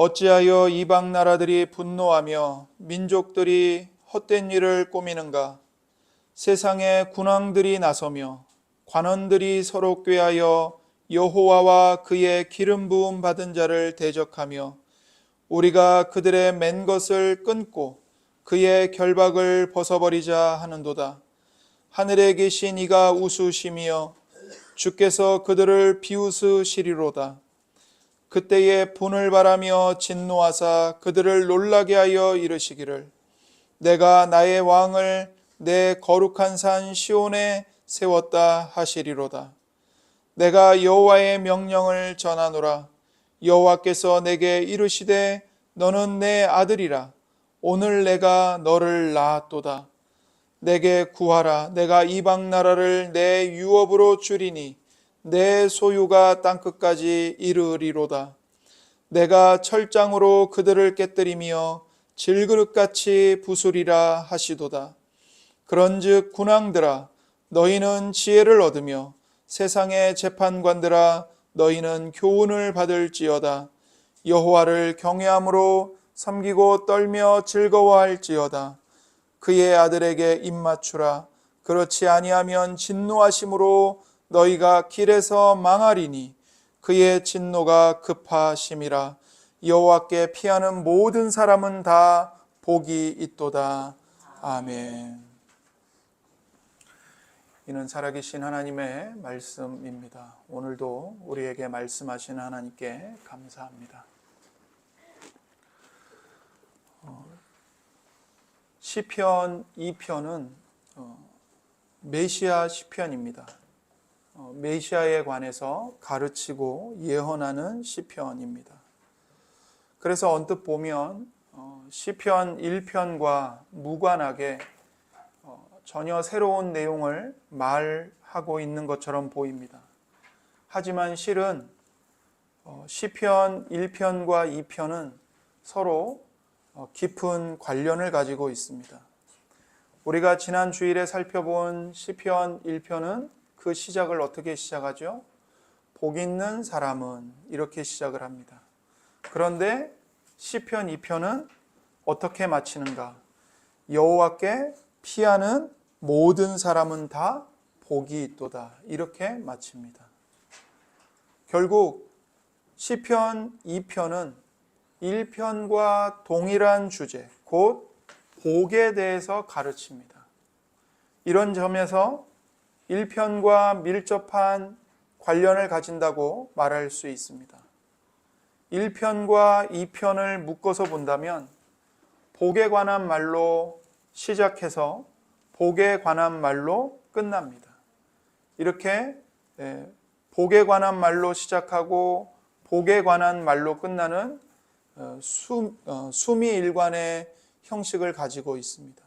어찌하여 이방 나라들이 분노하며 민족들이 헛된 일을 꾸미는가? 세상의 군왕들이 나서며 관원들이 서로 꾀하여 여호와와 그의 기름 부음 받은 자를 대적하며 우리가 그들의 맨 것을 끊고 그의 결박을 벗어버리자 하는도다. 하늘에 계신 이가 웃으시며 주께서 그들을 비웃으시리로다. 그때에 분을 바라며 진노하사 그들을 놀라게 하여 이르시기를 내가 나의 왕을 내 거룩한 산 시온에 세웠다 하시리로다. 내가 여호와의 명령을 전하노라. 여호와께서 내게 이르시되 너는 내 아들이라. 오늘 내가 너를 낳았도다. 내게 구하라. 내가 이방 나라를 내 유업으로 주리니 내 소유가 땅끝까지 이르리로다. 내가 철장으로 그들을 깨뜨리며 질그릇같이 부수리라 하시도다. 그런즉 군왕들아 너희는 지혜를 얻으며 세상의 재판관들아 너희는 교훈을 받을지어다. 여호와를 경외함으로 섬기고 떨며 즐거워할지어다. 그의 아들에게 입맞추라. 그렇지 아니하면 진노하심으로 너희가 길에서 망하리니 그의 진노가 급하심이라. 여호와께 피하는 모든 사람은 다 복이 있도다. 아멘. 이는 살아계신 하나님의 말씀입니다. 오늘도 우리에게 말씀하시는 하나님께 감사합니다. 시편 2편은 메시아 시편입니다. 메시아에 관해서 가르치고 예언하는 시편입니다. 그래서 언뜻 보면 시편 1편과 무관하게 전혀 새로운 내용을 말하고 있는 것처럼 보입니다. 하지만 실은 시편 1편과 2편은 서로 깊은 관련을 가지고 있습니다. 우리가 지난 주일에 살펴본 시편 1편은 그 시작을 어떻게 시작하죠? 복 있는 사람은 이렇게 시작을 합니다. 그런데 시편 2편은 어떻게 마치는가? 여호와께 피하는 모든 사람은 다 복이 있도다. 이렇게 마칩니다. 결국 시편 2편은 1편과 동일한 주제, 곧 복에 대해서 가르칩니다. 이런 점에서 1편과 밀접한 관련을 가진다고 말할 수 있습니다. 1편과 2편을 묶어서 본다면 복에 관한 말로 시작해서 복에 관한 말로 끝납니다. 이렇게 복에 관한 말로 시작하고 복에 관한 말로 끝나는 수미일관의 형식을 가지고 있습니다.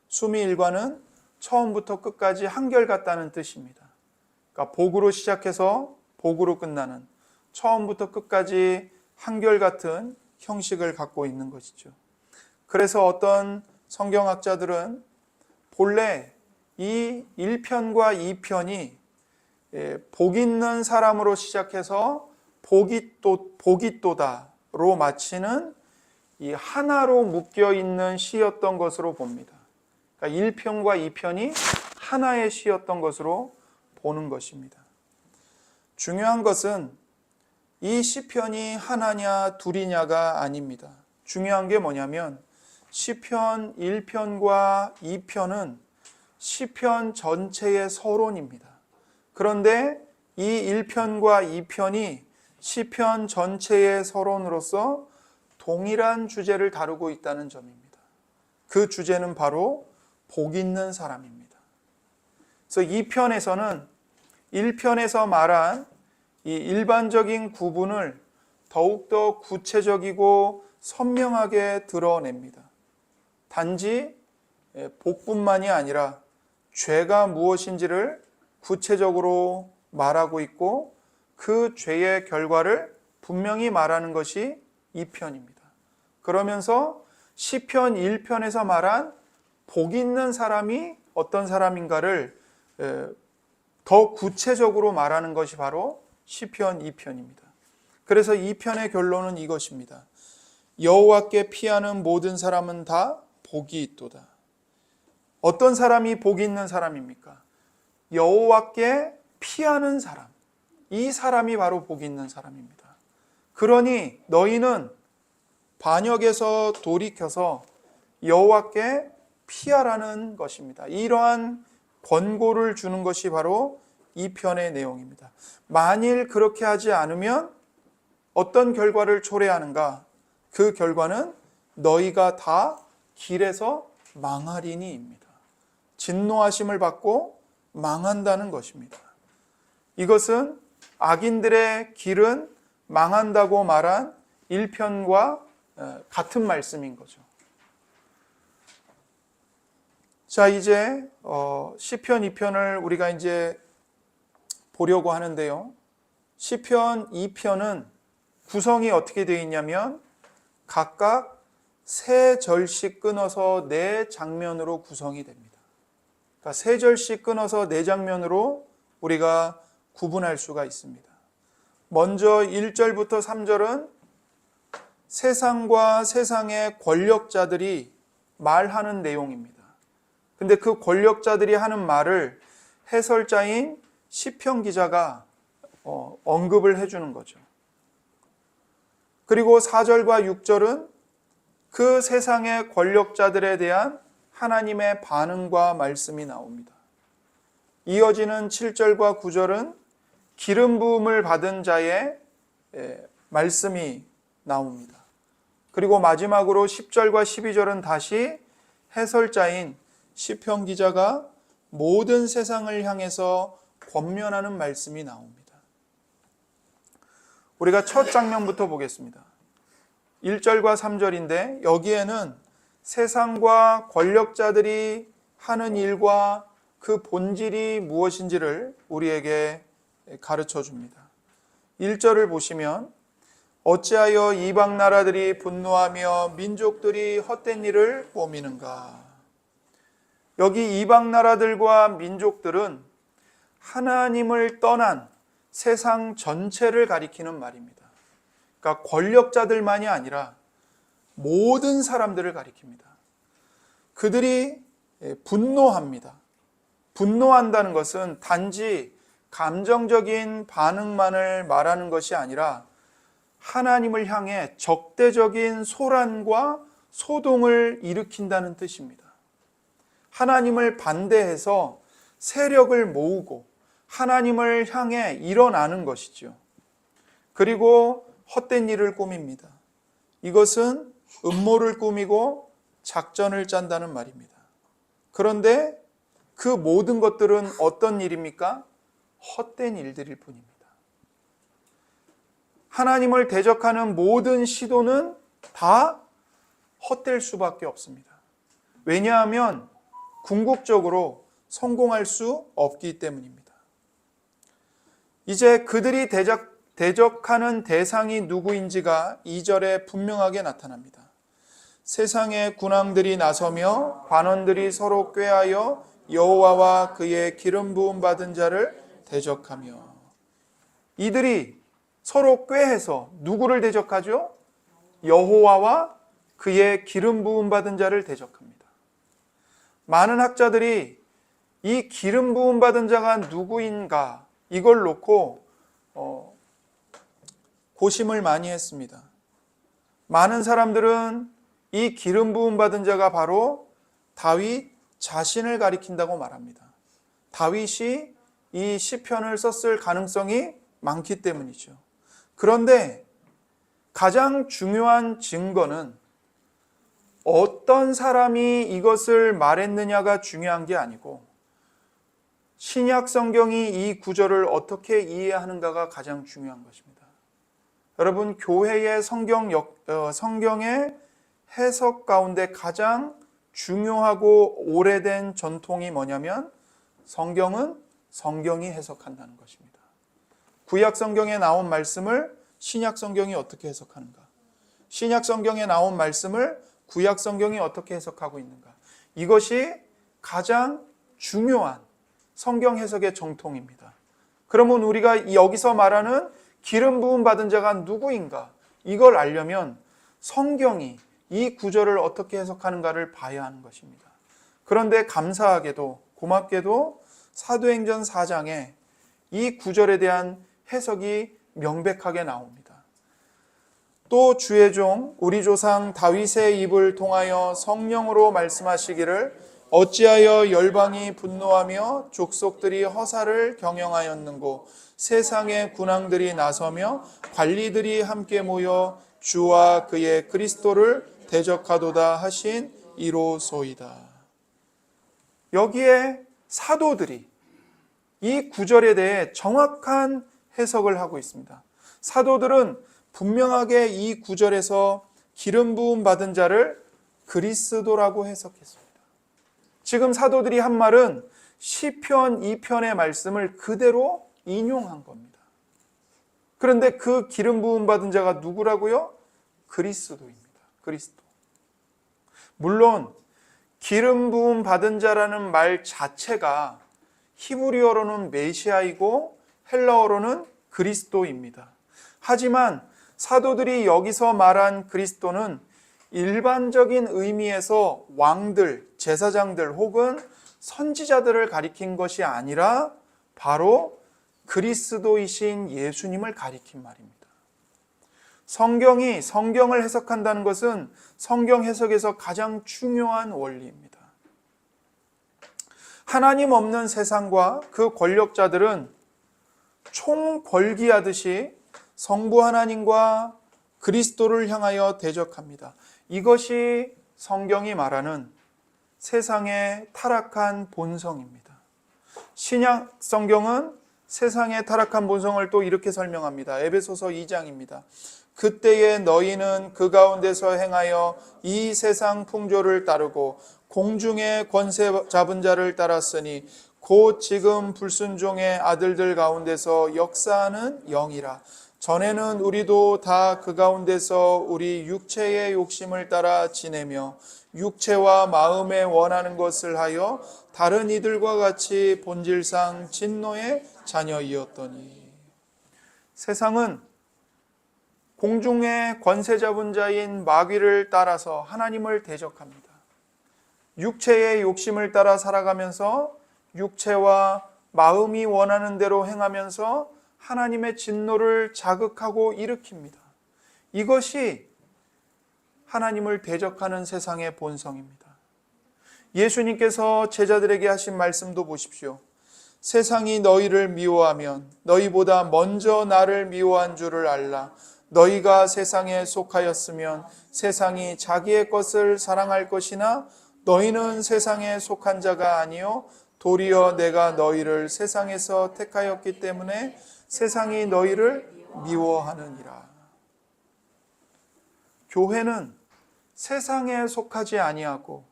수미일관은 처음부터 끝까지 한결같다는 뜻입니다. 그러니까 복으로 시작해서 복으로 끝나는 처음부터 끝까지 한결같은 형식을 갖고 있는 것이죠. 그래서 어떤 성경학자들은 본래 이 1편과 2편이 복 있는 사람으로 시작해서 복이또다로 마치는 이 하나로 묶여있는 시였던 것으로 봅니다. 그러니까 1편과 2편이 하나의 시였던 것으로 보는 것입니다. 중요한 것은 이 시편이 하나냐 둘이냐가 아닙니다. 중요한 게 뭐냐면 시편 1편과 2편은 시편 전체의 서론입니다. 그런데 이 1편과 2편이 시편 전체의 서론으로서 동일한 주제를 다루고 있다는 점입니다. 그 주제는 바로 복 있는 사람입니다. 그래서 2편에서는 1편에서 말한 이 일반적인 구분을 더욱더 구체적이고 선명하게 드러냅니다. 단지 복뿐만이 아니라 죄가 무엇인지를 구체적으로 말하고 있고 그 죄의 결과를 분명히 말하는 것이 2편입니다. 그러면서 시편 1편에서 말한 복 있는 사람이 어떤 사람인가를 더 구체적으로 말하는 것이 바로 시편 2편입니다. 그래서 이 편의 결론은 이것입니다. 여호와께 피하는 모든 사람은 다 복이 있도다. 어떤 사람이 복이 있는 사람입니까? 여호와께 피하는 사람. 이 사람이 바로 복이 있는 사람입니다. 그러니 너희는 반역에서 돌이켜서 여호와께 피하라는 것입니다. 이러한 권고를 주는 것이 바로 이 편의 내용입니다. 만일 그렇게 하지 않으면 어떤 결과를 초래하는가? 그 결과는 너희가 다 길에서 망하리니입니다. 진노하심을 받고 망한다는 것입니다. 이것은 악인들의 길은 망한다고 말한 1편과 같은 말씀인 거죠. 자, 이제 시편 2편을 우리가 이제 보려고 하는데요. 시편 2편은 구성이 어떻게 되어 있냐면 각각 3절씩 끊어서 4장면으로 구성이 됩니다. 그러니까 3절씩 끊어서 4장면으로 우리가 구분할 수가 있습니다. 먼저 1절부터 3절은 세상과 세상의 권력자들이 말하는 내용입니다. 근데 그 권력자들이 하는 말을 해설자인 시편 기자가 언급을 해주는 거죠. 그리고 4절과 6절은 그 세상의 권력자들에 대한 하나님의 반응과 말씀이 나옵니다. 이어지는 7절과 9절은 기름 부음을 받은 자의 말씀이 나옵니다. 그리고 마지막으로 10절과 12절은 다시 해설자인 시편 기자가 모든 세상을 향해서 권면하는 말씀이 나옵니다. 우리가 첫 장면부터 보겠습니다. 1절과 3절인데 여기에는 세상과 권력자들이 하는 일과 그 본질이 무엇인지를 우리에게 가르쳐 줍니다. 1절을 보시면 어찌하여 이방 나라들이 분노하며 민족들이 헛된 일을 꾸미는가. 여기 이방 나라들과 민족들은 하나님을 떠난 세상 전체를 가리키는 말입니다. 그러니까 권력자들만이 아니라 모든 사람들을 가리킵니다. 그들이 분노합니다. 분노한다는 것은 단지 감정적인 반응만을 말하는 것이 아니라 하나님을 향해 적대적인 소란과 소동을 일으킨다는 뜻입니다. 하나님을 반대해서 세력을 모으고 하나님을 향해 일어나는 것이죠. 그리고 헛된 일을 꾸밉니다. 이것은 음모를 꾸미고 작전을 짠다는 말입니다. 그런데 그 모든 것들은 어떤 일입니까? 헛된 일들일 뿐입니다. 하나님을 대적하는 모든 시도는 다 헛될 수밖에 없습니다. 왜냐하면 궁극적으로 성공할 수 없기 때문입니다. 이제 그들이 대적하는 대상이 누구인지가 2절에 분명하게 나타납니다. 세상의 군왕들이 나서며 관원들이 서로 꾀하여 여호와와 그의 기름 부음 받은 자를 대적하며. 이들이 서로 꾀해서 누구를 대적하죠? 여호와와 그의 기름 부음 받은 자를 대적합니다. 많은 학자들이 이 기름 부음 받은 자가 누구인가 이걸 놓고 고심을 많이 했습니다. 많은 사람들은 이 기름 부음 받은 자가 바로 다윗 자신을 가리킨다고 말합니다. 다윗이 이 시편을 썼을 가능성이 많기 때문이죠. 그런데 가장 중요한 증거는 어떤 사람이 이것을 말했느냐가 중요한 게 아니고 신약 성경이 이 구절을 어떻게 이해하는가가 가장 중요한 것입니다. 여러분, 교회의 성경의 해석 가운데 가장 중요하고 오래된 전통이 뭐냐면 성경은 성경이 해석한다는 것입니다. 구약 성경에 나온 말씀을 신약 성경이 어떻게 해석하는가? 신약 성경에 나온 말씀을 구약 성경이 어떻게 해석하고 있는가? 이것이 가장 중요한 성경 해석의 정통입니다. 그러면 우리가 여기서 말하는 기름 부음 받은 자가 누구인가? 이걸 알려면 성경이 이 구절을 어떻게 해석하는가를 봐야 하는 것입니다. 그런데 감사하게도 고맙게도 사도행전 4장에 이 구절에 대한 해석이 명백하게 나옵니다. 또 주의 종 우리 조상 다윗의 입을 통하여 성령으로 말씀하시기를 어찌하여 열방이 분노하며 족속들이 허사를 경영하였는고 세상의 군왕들이 나서며 관리들이 함께 모여 주와 그의 그리스도를 대적하도다 하신 이로소이다. 여기에 사도들이 이 구절에 대해 정확한 해석을 하고 있습니다. 사도들은 분명하게 이 구절에서 기름 부음 받은 자를 그리스도라고 해석했습니다. 지금 사도들이 한 말은 시편 2편의 말씀을 그대로 인용한 겁니다. 그런데 그 기름 부음 받은 자가 누구라고요? 그리스도입니다. 그리스도. 물론 기름 부음 받은 자라는 말 자체가 히브리어로는 메시아이고 헬라어로는 그리스도입니다. 하지만 사도들이 여기서 말한 그리스도는 일반적인 의미에서 왕들, 제사장들 혹은 선지자들을 가리킨 것이 아니라 바로 그리스도이신 예수님을 가리킨 말입니다. 성경이 성경을 해석한다는 것은 성경 해석에서 가장 중요한 원리입니다. 하나님 없는 세상과 그 권력자들은 총궐기하듯이 성부 하나님과 그리스도를 향하여 대적합니다. 이것이 성경이 말하는 세상의 타락한 본성입니다. 신약 성경은 세상의 타락한 본성을 또 이렇게 설명합니다. 에베소서 2장입니다. 그때에 너희는 그 가운데서 행하여 이 세상 풍조를 따르고 공중의 권세 잡은 자를 따랐으니 곧 지금 불순종의 아들들 가운데서 역사하는 영이라. 전에는 우리도 다 그 가운데서 우리 육체의 욕심을 따라 지내며 육체와 마음에 원하는 것을 하여 다른 이들과 같이 본질상 진노의 자녀이었더니. 세상은 공중의 권세 잡은 자인 마귀를 따라서 하나님을 대적합니다. 육체의 욕심을 따라 살아가면서 육체와 마음이 원하는 대로 행하면서 하나님의 진노를 자극하고 일으킵니다. 이것이 하나님을 대적하는 세상의 본성입니다. 예수님께서 제자들에게 하신 말씀도 보십시오. 세상이 너희를 미워하면 너희보다 먼저 나를 미워한 줄을 알라. 너희가 세상에 속하였으면 세상이 자기의 것을 사랑할 것이나 너희는 세상에 속한 자가 아니요 도리어 내가 너희를 세상에서 택하였기 때문에 세상이 너희를 미워하느니라. 교회는 세상에 속하지 아니하고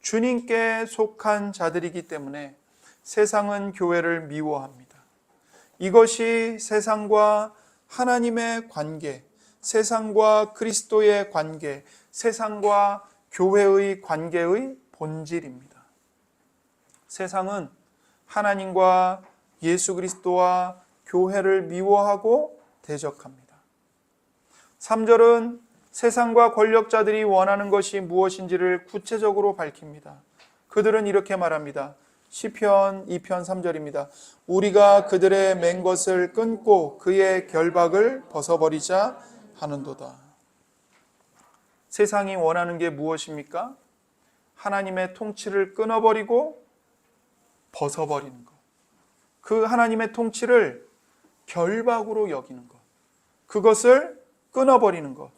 주님께 속한 자들이기 때문에 세상은 교회를 미워합니다. 이것이 세상과 하나님의 관계, 세상과 그리스도의 관계, 세상과 교회의 관계의 본질입니다. 세상은 하나님과 예수 그리스도와 교회를 미워하고 대적합니다. 3절은 세상과 권력자들이 원하는 것이 무엇인지를 구체적으로 밝힙니다. 그들은 이렇게 말합니다. 시편 2편 3절입니다. 우리가 그들의 맨 것을 끊고 그의 결박을 벗어버리자 하는도다. 세상이 원하는 게 무엇입니까? 하나님의 통치를 끊어버리고 벗어버리는 것. 그 하나님의 통치를 결박으로 여기는 것. 그것을 끊어버리는 것.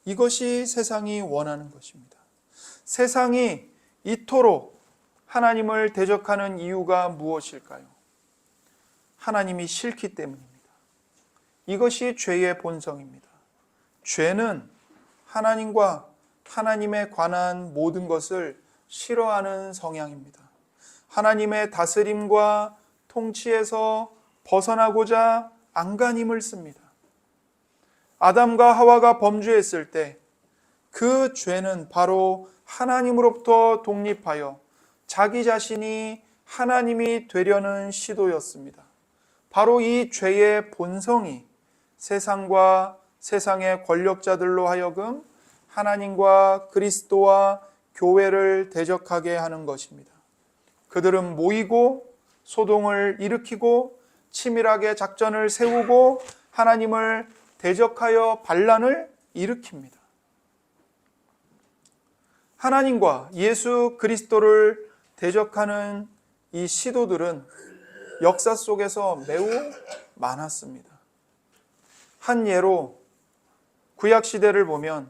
이것이 세상이 원하는 것입니다. 세상이 이토록 하나님을 대적하는 이유가 무엇일까요? 하나님이 싫기 때문입니다. 이것이 죄의 본성입니다. 죄는 하나님과 하나님에 관한 모든 것을 싫어하는 성향입니다. 하나님의 다스림과 통치에서 벗어나고자 안간힘을 씁니다. 아담과 하와가 범죄했을 때 그 죄는 바로 하나님으로부터 독립하여 자기 자신이 하나님이 되려는 시도였습니다. 바로 이 죄의 본성이 세상과 세상의 권력자들로 하여금 하나님과 그리스도와 교회를 대적하게 하는 것입니다. 그들은 모이고 소동을 일으키고 치밀하게 작전을 세우고 하나님을 대적하여 반란을 일으킵니다. 하나님과 예수 그리스도를 대적하는 이 시도들은 역사 속에서 매우 많았습니다. 한 예로 구약 시대를 보면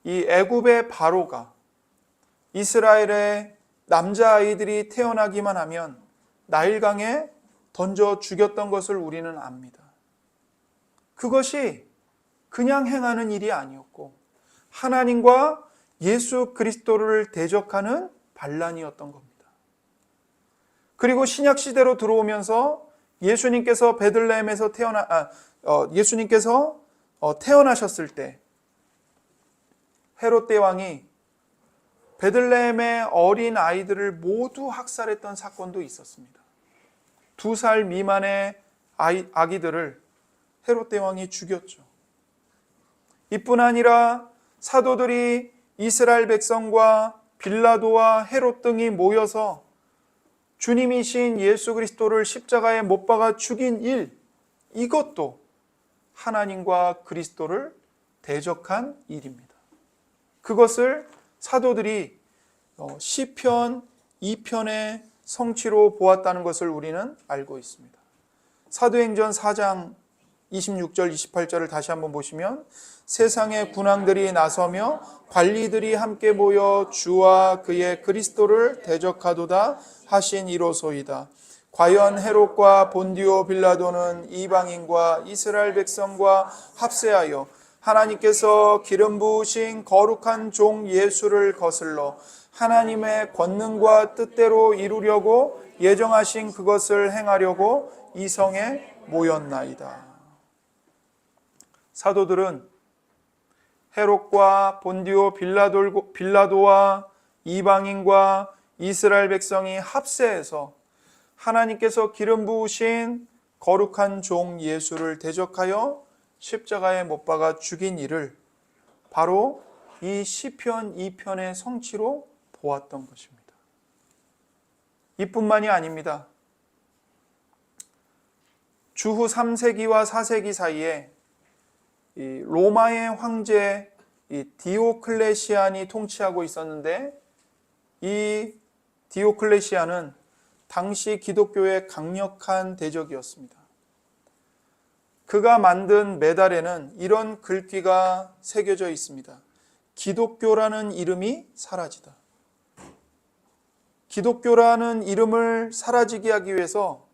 이 애굽의 바로가 이스라엘의 남자아이들이 태어나기만 하면 나일강에 던져 죽였던 것을 우리는 압니다. 그것이 그냥 행하는 일이 아니었고 하나님과 예수 그리스도를 대적하는 반란이었던 겁니다. 그리고 신약 시대로 들어오면서 예수님께서 베들레헴에서 태어나셨을 때 헤롯 대왕이 베들레헴의 어린 아이들을 모두 학살했던 사건도 있었습니다. 2살 미만의 아기들을 헤롯 대왕이 죽였죠. 이뿐 아니라 사도들이 이스라엘 백성과 빌라도와 헤롯 등이 모여서 주님이신 예수 그리스도를 십자가에 못 박아 죽인 일, 이것도 하나님과 그리스도를 대적한 일입니다. 그것을 사도들이 시편 2편의 성취로 보았다는 것을 우리는 알고 있습니다. 사도행전 4장 26절 28절을 다시 한번 보시면 세상의 군왕들이 나서며 관리들이 함께 모여 주와 그의 그리스도를 대적하도다 하신 이로소이다. 과연 헤롯과 본디오 빌라도는 이방인과 이스라엘 백성과 합세하여 하나님께서 기름 부으신 거룩한 종 예수를 거슬러 하나님의 권능과 뜻대로 이루려고 예정하신 그것을 행하려고 이 성에 모였나이다. 사도들은 헤롯과 본디오 빌라도와 이방인과 이스라엘 백성이 합세해서 하나님께서 기름 부으신 거룩한 종 예수를 대적하여 십자가에 못 박아 죽인 일을 바로 이 시편 2편의 성취로 보았던 것입니다. 이뿐만이 아닙니다. 주후 3세기와 4세기 사이에 이 로마의 황제 디오클레시안이 통치하고 있었는데 이 디오클레시안은 당시 기독교의 강력한 대적이었습니다. 그가 만든 메달에는 이런 글귀가 새겨져 있습니다. 기독교라는 이름이 사라지다. 기독교라는 이름을 사라지게 하기 위해서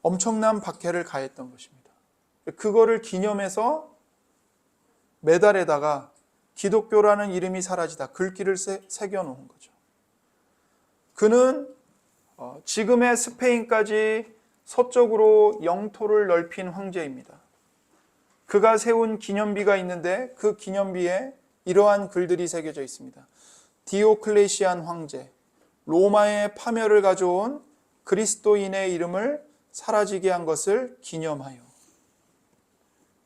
엄청난 박해를 가했던 것입니다. 그거를 기념해서 메달에다가 기독교라는 이름이 사라지다 글귀를 새겨놓은 거죠. 그는 지금의 스페인까지 서쪽으로 영토를 넓힌 황제입니다. 그가 세운 기념비가 있는데 그 기념비에 이러한 글들이 새겨져 있습니다. 디오클레시안 황제, 로마의 파멸을 가져온 그리스도인의 이름을 사라지게 한 것을 기념하여.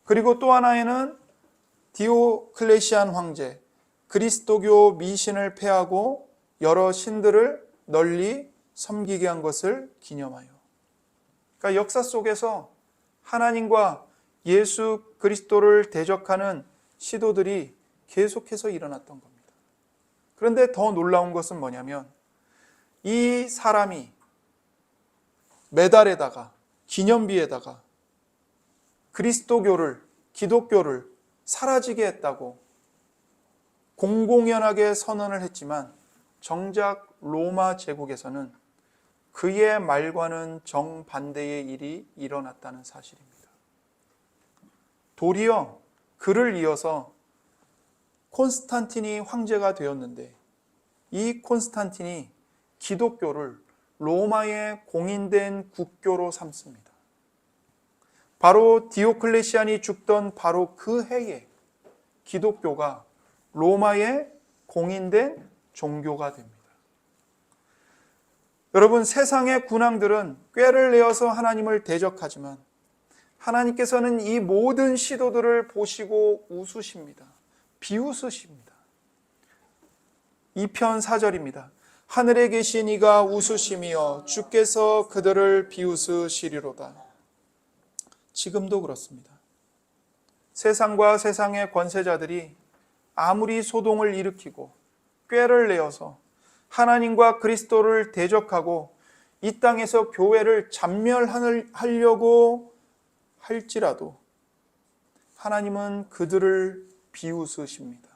그리고 또 하나에는 디오클레시안 황제, 그리스도교 미신을 폐하고 여러 신들을 널리 섬기게 한 것을 기념하여. 그러니까 역사 속에서 하나님과 예수 그리스도를 대적하는 시도들이 계속해서 일어났던 겁니다. 그런데 더 놀라운 것은 뭐냐면 이 사람이 메달에다가 기념비에다가 그리스도교를, 기독교를 사라지게 했다고 공공연하게 선언을 했지만 정작 로마 제국에서는 그의 말과는 정반대의 일이 일어났다는 사실입니다. 도리어 그를 이어서 콘스탄틴이 황제가 되었는데 이 콘스탄틴이 기독교를 로마의 공인된 국교로 삼습니다. 바로 디오클레시안이 죽던 바로 그 해에 기독교가 로마의 공인된 종교가 됩니다. 여러분, 세상의 군왕들은 꾀를 내어서 하나님을 대적하지만 하나님께서는 이 모든 시도들을 보시고 웃으십니다. 비웃으십니다. 2편 4절입니다. 하늘에 계신 이가 웃으시며 주께서 그들을 비웃으시리로다. 지금도 그렇습니다. 세상과 세상의 권세자들이 아무리 소동을 일으키고 꾀를 내어서 하나님과 그리스도를 대적하고 이 땅에서 교회를 잔멸하려고 할지라도 하나님은 그들을 비웃으십니다.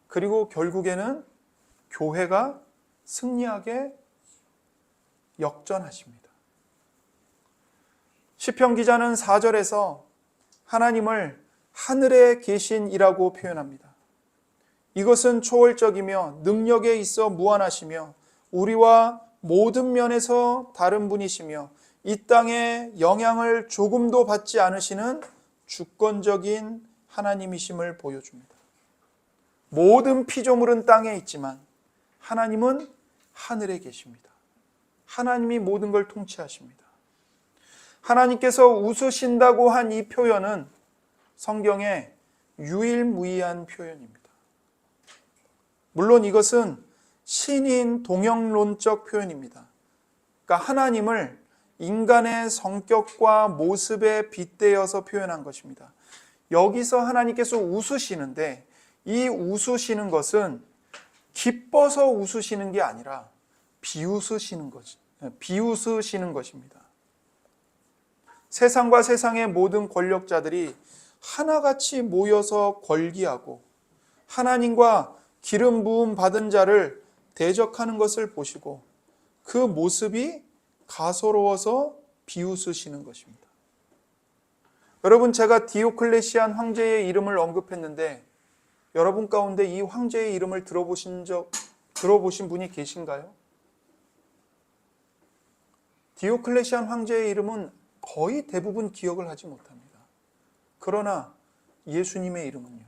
그리고 결국에는 교회가 승리하게 역전하십니다. 시편 기자는 4절에서 하나님을 하늘에 계신 이라고 표현합니다. 이것은 초월적이며 능력에 있어 무한하시며 우리와 모든 면에서 다른 분이시며 이 땅에 영향을 조금도 받지 않으시는 주권적인 하나님이심을 보여줍니다. 모든 피조물은 땅에 있지만 하나님은 하늘에 계십니다. 하나님이 모든 걸 통치하십니다. 하나님께서 웃으신다고 한 이 표현은 성경의 유일무이한 표현입니다. 물론 이것은 신인 동형론적 표현입니다. 그러니까 하나님을 인간의 성격과 모습에 빗대어서 표현한 것입니다. 여기서 하나님께서 웃으시는데 이 웃으시는 것은 기뻐서 웃으시는 게 아니라 비웃으시는 것입니다. 세상과 세상의 모든 권력자들이 하나같이 모여서 걸기하고 하나님과 기름 부음 받은 자를 대적하는 것을 보시고 그 모습이 가소로워서 비웃으시는 것입니다. 여러분, 제가 디오클레시안 황제의 이름을 언급했는데 여러분 가운데 이 황제의 이름을 들어보신 분이 계신가요? 디오클레시안 황제의 이름은 거의 대부분 기억을 하지 못합니다. 그러나 예수님의 이름은요,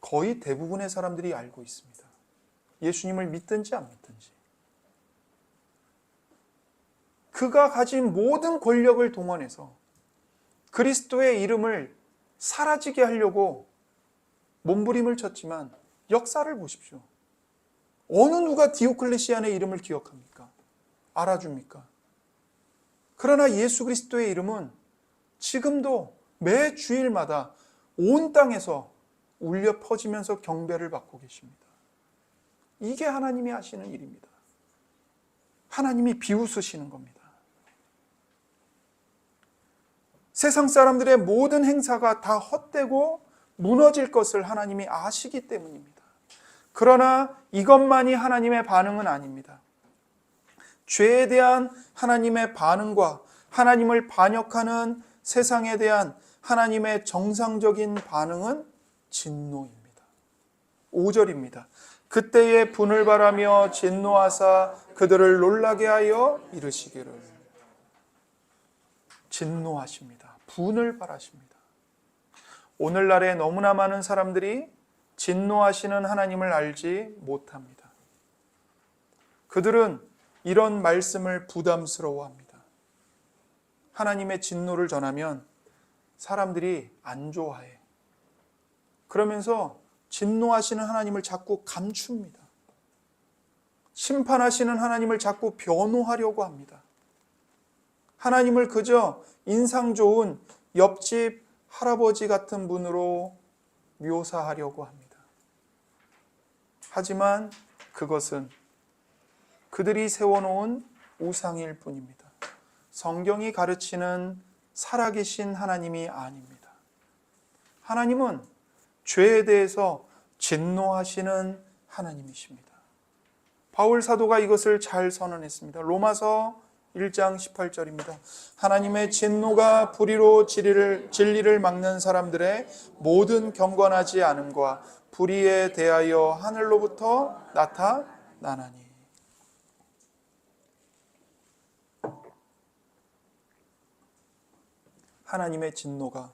거의 대부분의 사람들이 알고 있습니다. 예수님을 믿든지 안 믿든지. 그가 가진 모든 권력을 동원해서 그리스도의 이름을 사라지게 하려고 몸부림을 쳤지만 역사를 보십시오. 어느 누가 디오클레시안의 이름을 기억합니까? 알아줍니까? 그러나 예수 그리스도의 이름은 지금도 매 주일마다 온 땅에서 울려 퍼지면서 경배를 받고 계십니다. 이게 하나님이 하시는 일입니다. 하나님이 비웃으시는 겁니다. 세상 사람들의 모든 행사가 다 헛되고 무너질 것을 하나님이 아시기 때문입니다. 그러나 이것만이 하나님의 반응은 아닙니다. 죄에 대한 하나님의 반응과 하나님을 반역하는 세상에 대한 하나님의 정상적인 반응은 진노입니다. 5절입니다. 그때에 분을 바라며 진노하사 그들을 놀라게 하여 이르시기를. 진노하십니다. 분을 바라십니다. 오늘날에 너무나 많은 사람들이 진노하시는 하나님을 알지 못합니다. 그들은 이런 말씀을 부담스러워합니다. 하나님의 진노를 전하면 사람들이 안 좋아해. 그러면서 진노하시는 하나님을 자꾸 감춥니다. 심판하시는 하나님을 자꾸 변호하려고 합니다. 하나님을 그저 인상 좋은 옆집 할아버지 같은 분으로 묘사하려고 합니다. 하지만 그것은 그들이 세워놓은 우상일 뿐입니다. 성경이 가르치는 살아계신 하나님이 아닙니다. 하나님은 죄에 대해서 진노하시는 하나님이십니다. 바울 사도가 이것을 잘 선언했습니다. 로마서 1장 18절입니다. 하나님의 진노가 불의로 진리를 막는 사람들의 모든 경건하지 않음과 불의에 대하여 하늘로부터 나타나나니. 하나님의 진노가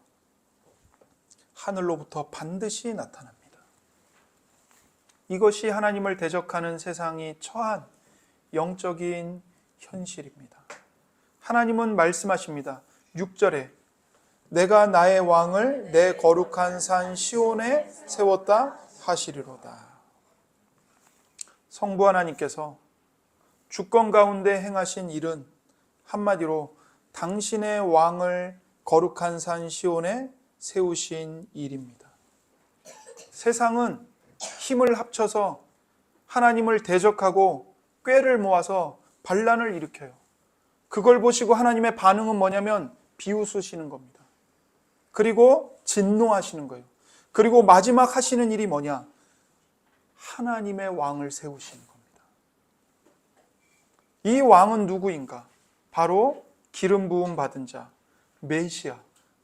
하늘로부터 반드시 나타납니다. 이것이 하나님을 대적하는 세상이 처한 영적인 현실입니다. 하나님은 말씀하십니다. 6절에 내가 나의 왕을 내 거룩한 산 시온에 세웠다 하시리로다. 성부 하나님께서 주권 가운데 행하신 일은 한마디로 당신의 왕을 거룩한 산 시온에 세우신 일입니다. 세상은 힘을 합쳐서 하나님을 대적하고 꾀를 모아서 반란을 일으켜요. 그걸 보시고 하나님의 반응은 뭐냐면 비웃으시는 겁니다. 그리고 진노하시는 거예요. 그리고 마지막 하시는 일이 뭐냐? 하나님의 왕을 세우시는 겁니다. 이 왕은 누구인가? 바로 기름 부음 받은 자, 메시아,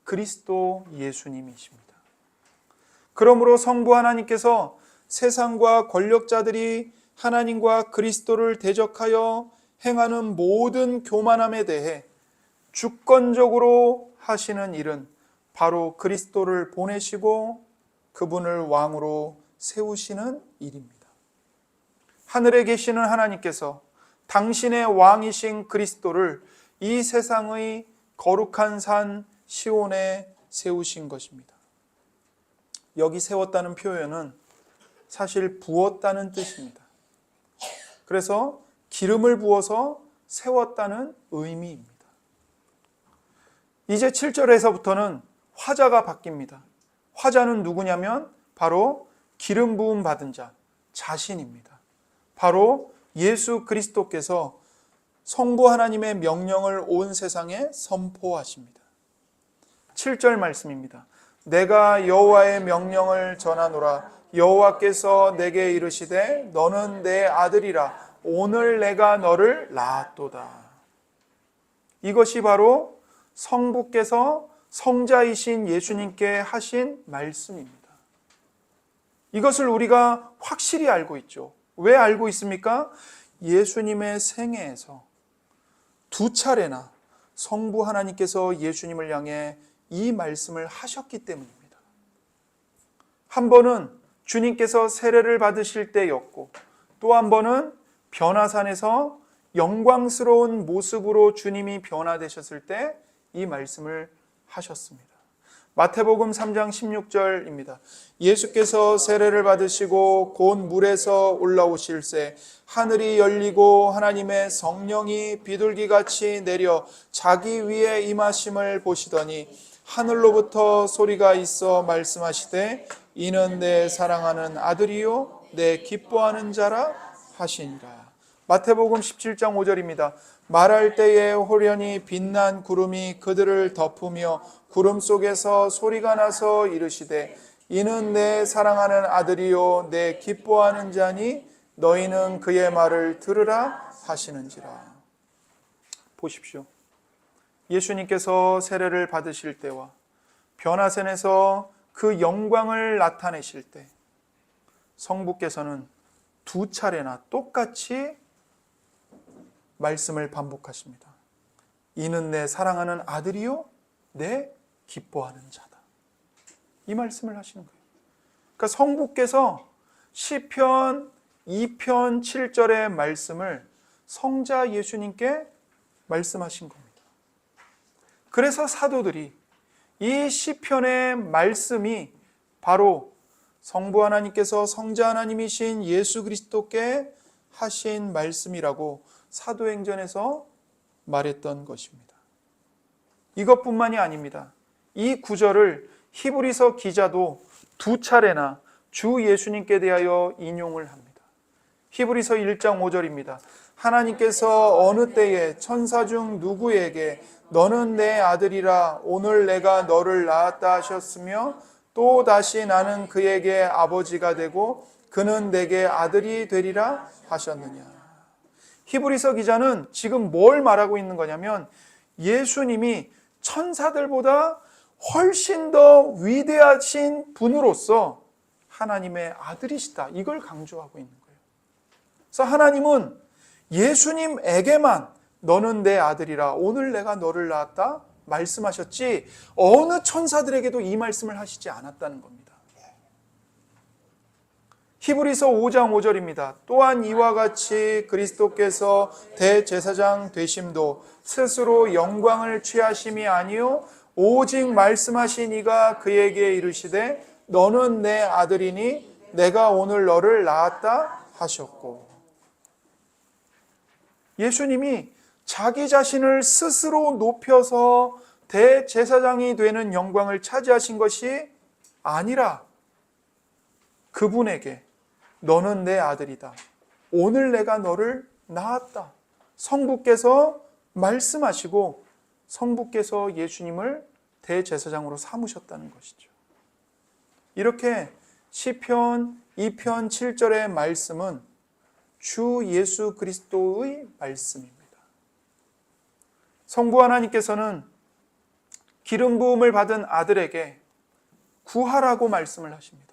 그리스도 예수님이십니다. 그러므로 성부 하나님께서 세상과 권력자들이 하나님과 그리스도를 대적하여 행하는 모든 교만함에 대해 주권적으로 하시는 일은 바로 그리스도를 보내시고 그분을 왕으로 세우시는 일입니다. 하늘에 계시는 하나님께서 당신의 왕이신 그리스도를 이 세상의 거룩한 산 시온에 세우신 것입니다. 여기 세웠다는 표현은 사실 부었다는 뜻입니다. 그래서 기름을 부어서 세웠다는 의미입니다. 이제 7절에서부터는 화자가 바뀝니다. 화자는 누구냐면 바로 기름 부음 받은 자, 자신입니다. 바로 예수 그리스도께서 성부 하나님의 명령을 온 세상에 선포하십니다. 7절 말씀입니다. 내가 여호와의 명령을 전하노라. 여호와께서 내게 이르시되 너는 내 아들이라. 오늘 내가 너를 낳았도다. 이것이 바로 성부께서 성자이신 예수님께 하신 말씀입니다. 이것을 우리가 확실히 알고 있죠. 왜 알고 있습니까? 예수님의 생애에서 두 차례나 성부 하나님께서 예수님을 향해 이 말씀을 하셨기 때문입니다. 한 번은 주님께서 세례를 받으실 때였고, 또 한 번은 변화산에서 영광스러운 모습으로 주님이 변화되셨을 때 이 말씀을 하셨습니다. 마태복음 3장 16절입니다. 예수께서 세례를 받으시고 곧 물에서 올라오실새 하늘이 열리고 하나님의 성령이 비둘기같이 내려 자기 위에 임하심을 보시더니 하늘로부터 소리가 있어 말씀하시되 이는 내 사랑하는 아들이요 내 기뻐하는 자라 하시니라. 마태복음 17장 5절입니다. 말할 때에 호련히 빛난 구름이 그들을 덮으며 구름 속에서 소리가 나서 이르시되 이는 내 사랑하는 아들이요 내 기뻐하는 자니 너희는 그의 말을 들으라 하시는지라. 보십시오. 예수님께서 세례를 받으실 때와 변화산에서 그 영광을 나타내실 때 성부께서는 두 차례나 똑같이 말씀을 반복하십니다. 이는 내 사랑하는 아들이요 내 기뻐하는 자다. 이 말씀을 하시는 거예요. 그러니까 성부께서 시편 2편 7절의 말씀을 성자 예수님께 말씀하신 겁니다. 그래서 사도들이 이 시편의 말씀이 바로 성부 하나님께서 성자 하나님이신 예수 그리스도께 하신 말씀이라고 사도행전에서 말했던 것입니다. 이것뿐만이 아닙니다. 이 구절을 히브리서 기자도 두 차례나 주 예수님께 대하여 인용을 합니다. 히브리서 1장 5절입니다. 하나님께서 어느 때에 천사 중 누구에게 너는 내 아들이라 오늘 내가 너를 낳았다 하셨으며 또 다시 나는 그에게 아버지가 되고 그는 내게 아들이 되리라 하셨느냐. 히브리서 기자는 지금 뭘 말하고 있는 거냐면 예수님이 천사들보다 훨씬 더 위대하신 분으로서 하나님의 아들이시다. 이걸 강조하고 있는 거예요. 그래서 하나님은 예수님에게만 너는 내 아들이라 오늘 내가 너를 낳았다 말씀하셨지 어느 천사들에게도 이 말씀을 하시지 않았다는 겁니다. 히브리서 5장 5절입니다. 또한 이와 같이 그리스도께서 대제사장 되심도 스스로 영광을 취하심이 아니요 오직 말씀하신 이가 그에게 이르시되 너는 내 아들이니 내가 오늘 너를 낳았다 하셨고, 예수님이 자기 자신을 스스로 높여서 대제사장이 되는 영광을 차지하신 것이 아니라 그분에게 너는 내 아들이다, 오늘 내가 너를 낳았다, 성부께서 말씀하시고 성부께서 예수님을 대제사장으로 삼으셨다는 것이죠. 이렇게 시편 2편 7절의 말씀은 주 예수 그리스도의 말씀입니다. 성부 하나님께서는 기름 부음을 받은 아들에게 구하라고 말씀을 하십니다.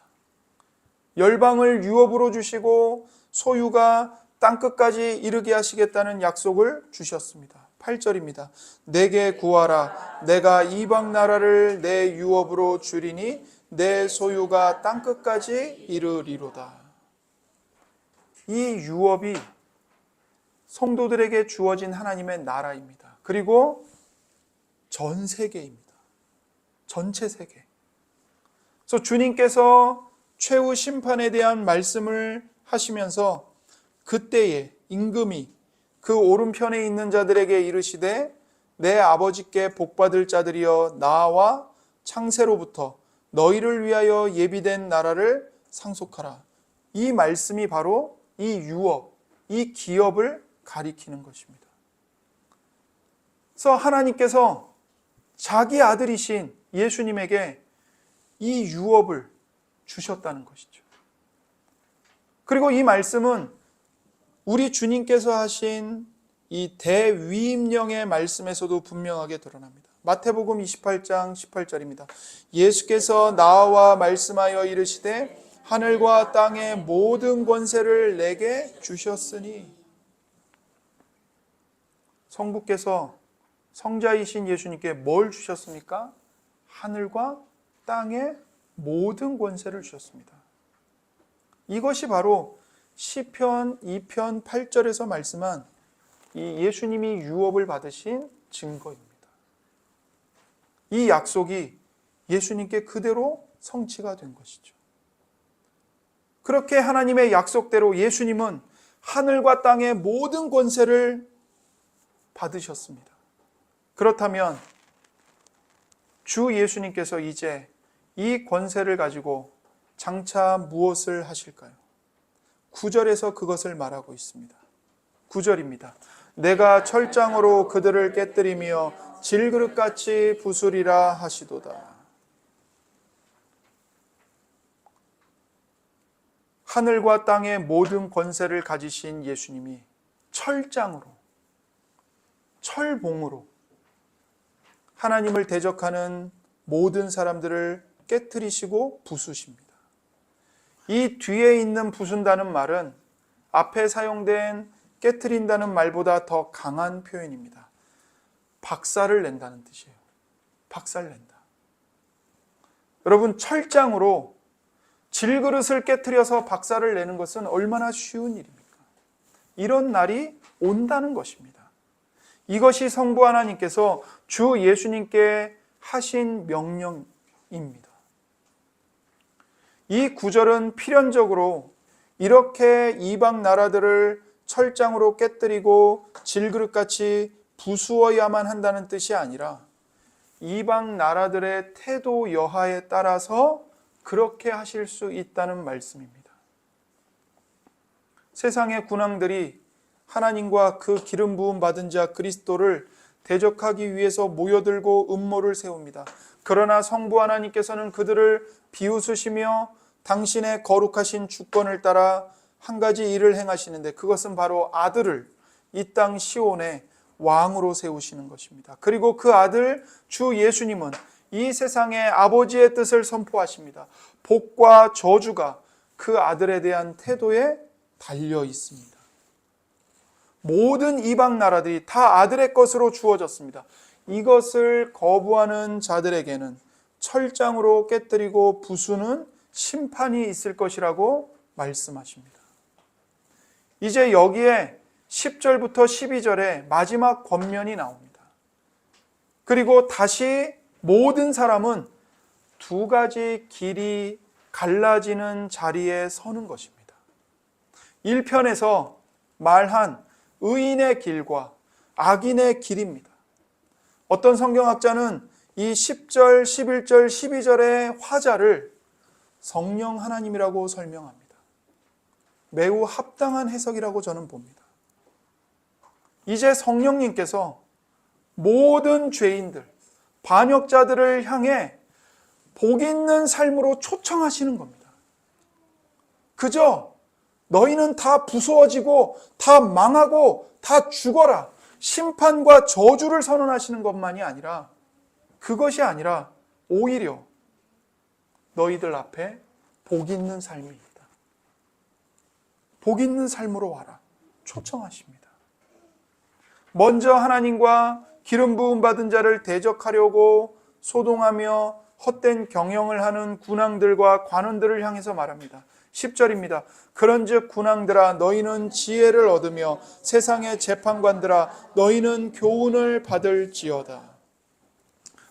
열방을 유업으로 주시고 소유가 땅끝까지 이르게 하시겠다는 약속을 주셨습니다. 8절입니다. 내게 구하라. 내가 이방 나라를 내 유업으로 주리니 내 소유가 땅끝까지 이르리로다. 이 유업이 성도들에게 주어진 하나님의 나라입니다. 그리고 전 세계입니다. 전체 세계. 그래서 주님께서 최후 심판에 대한 말씀을 하시면서 그때에 임금이 그 오른편에 있는 자들에게 이르시되 내 아버지께 복받을 자들이여 나와 창세로부터 너희를 위하여 예비된 나라를 상속하라. 이 말씀이 바로 이 유업, 이 기업을 가리키는 것입니다. 그래서 하나님께서 자기 아들이신 예수님에게 이 유업을 주셨다는 것이죠. 그리고 이 말씀은 우리 주님께서 하신 이 대위임령의 말씀에서도 분명하게 드러납니다. 마태복음 28장 18절입니다. 예수께서 나와 말씀하여 이르시되 하늘과 땅의 모든 권세를 내게 주셨으니, 성부께서 성자이신 예수님께 뭘 주셨습니까? 하늘과 땅의 모든 권세를 주셨습니다. 이것이 바로 시편 2편 8절에서 말씀한 이 예수님이 유업을 받으신 증거입니다. 이 약속이 예수님께 그대로 성취가 된 것이죠. 그렇게 하나님의 약속대로 예수님은 하늘과 땅의 모든 권세를 받으셨습니다. 그렇다면 주 예수님께서 이제 이 권세를 가지고 장차 무엇을 하실까요? 9절에서 그것을 말하고 있습니다. 9절입니다. 내가 철장으로 그들을 깨뜨리며 질그릇같이 부수리라 하시도다. 하늘과 땅의 모든 권세를 가지신 예수님이 철장으로, 철봉으로 하나님을 대적하는 모든 사람들을 깨뜨리시고 부수십니다. 이 뒤에 있는 부순다는 말은 앞에 사용된 깨뜨린다는 말보다 더 강한 표현입니다. 박살을 낸다는 뜻이에요. 박살낸다. 여러분, 철장으로 질그릇을 깨뜨려서 박살을 내는 것은 얼마나 쉬운 일입니까? 이런 날이 온다는 것입니다. 이것이 성부 하나님께서 주 예수님께 하신 명령입니다. 이 구절은 필연적으로 이렇게 이방 나라들을 철장으로 깨뜨리고 질그릇같이 부수어야만 한다는 뜻이 아니라 이방 나라들의 태도 여하에 따라서 그렇게 하실 수 있다는 말씀입니다. 세상의 군왕들이 하나님과 그 기름 부음 받은 자 그리스도를 대적하기 위해서 모여들고 음모를 세웁니다. 그러나 성부 하나님께서는 그들을 비웃으시며 당신의 거룩하신 주권을 따라 한 가지 일을 행하시는데, 그것은 바로 아들을 이 땅 시온에 왕으로 세우시는 것입니다. 그리고 그 아들 주 예수님은 이 세상에 아버지의 뜻을 선포하십니다. 복과 저주가 그 아들에 대한 태도에 달려 있습니다. 모든 이방 나라들이 다 아들의 것으로 주어졌습니다. 이것을 거부하는 자들에게는 철장으로 깨뜨리고 부수는 심판이 있을 것이라고 말씀하십니다. 이제 여기에 10절부터 12절에 마지막 권면이 나옵니다. 그리고 다시 모든 사람은 두 가지 길이 갈라지는 자리에 서는 것입니다. 1편에서 말한 의인의 길과 악인의 길입니다. 어떤 성경학자는 이 10절, 11절, 12절의 화자를 성령 하나님이라고 설명합니다. 매우 합당한 해석이라고 저는 봅니다. 이제 성령님께서 모든 죄인들, 반역자들을 향해 복 있는 삶으로 초청하시는 겁니다. 그저 너희는 다 부수어지고 다 망하고 다 죽어라, 심판과 저주를 선언하시는 것만이 아니라, 그것이 아니라 오히려 너희들 앞에 복 있는 삶입니다. 복 있는 삶으로 와라 초청하십니다. 먼저 하나님과 기름 부음 받은 자를 대적하려고 소동하며 헛된 경영을 하는 군왕들과 관원들을 향해서 말합니다. 10절입니다. 그런즉 군왕들아 너희는 지혜를 얻으며 세상의 재판관들아 너희는 교훈을 받을지어다.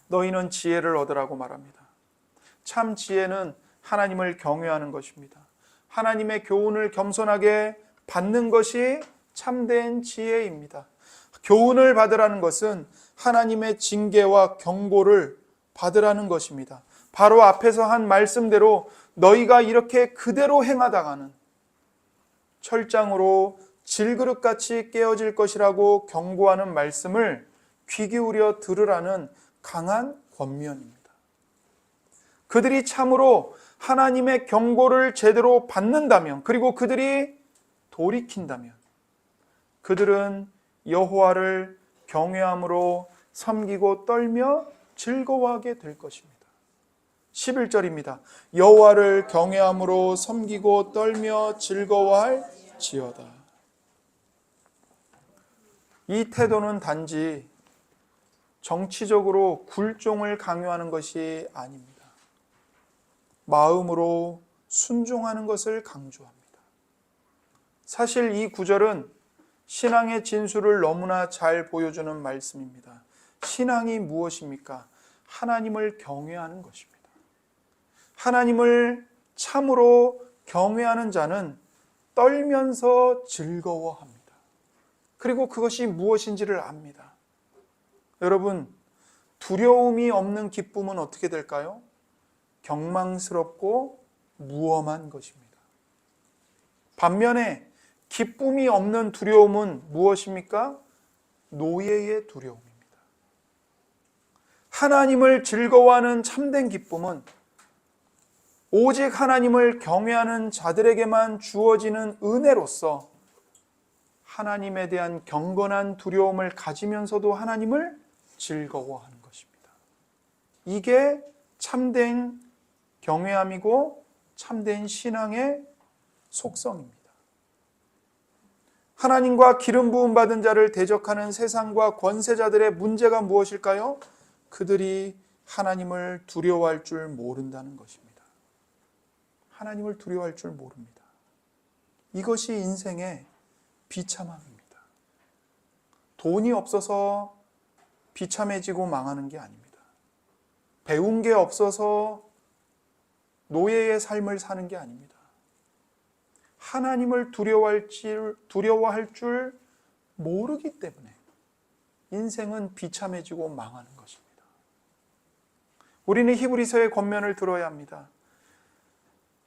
너희는 지혜를 얻으라고 말합니다. 참 지혜는 하나님을 경외하는 것입니다. 하나님의 교훈을 겸손하게 받는 것이 참된 지혜입니다. 교훈을 받으라는 것은 하나님의 징계와 경고를 받으라는 것입니다. 바로 앞에서 한 말씀대로 너희가 이렇게 그대로 행하다가는 철장으로 질그릇같이 깨어질 것이라고 경고하는 말씀을 귀 기울여 들으라는 강한 권면입니다. 그들이 참으로 하나님의 경고를 제대로 받는다면, 그리고 그들이 돌이킨다면 그들은 여호와를 경외함으로 섬기고 떨며 즐거워하게 될 것입니다. 11절입니다. 여호와를 경외함으로 섬기고 떨며 즐거워할지어다. 이 태도는 단지 정치적으로 굴종을 강요하는 것이 아닙니다. 마음으로 순종하는 것을 강조합니다. 사실 이 구절은 신앙의 진수를 너무나 잘 보여주는 말씀입니다. 신앙이 무엇입니까? 하나님을 경외하는 것입니다. 하나님을 참으로 경외하는 자는 떨면서 즐거워합니다. 그리고 그것이 무엇인지를 압니다. 여러분, 두려움이 없는 기쁨은 어떻게 될까요? 경망스럽고 무엄한 것입니다. 반면에 기쁨이 없는 두려움은 무엇입니까? 노예의 두려움입니다. 하나님을 즐거워하는 참된 기쁨은 오직 하나님을 경외하는 자들에게만 주어지는 은혜로서 하나님에 대한 경건한 두려움을 가지면서도 하나님을 즐거워하는 것입니다. 이게 참된 경외함이고 참된 신앙의 속성입니다. 하나님과 기름 부음 받은 자를 대적하는 세상과 권세자들의 문제가 무엇일까요? 그들이 하나님을 두려워할 줄 모른다는 것입니다. 하나님을 두려워할 줄 모릅니다. 이것이 인생의 비참함입니다. 돈이 없어서 비참해지고 망하는 게 아닙니다. 배운 게 없어서 노예의 삶을 사는 게 아닙니다. 하나님을 두려워할 줄 모르기 때문에 인생은 비참해지고 망하는 것입니다. 우리는 히브리서의 권면을 들어야 합니다.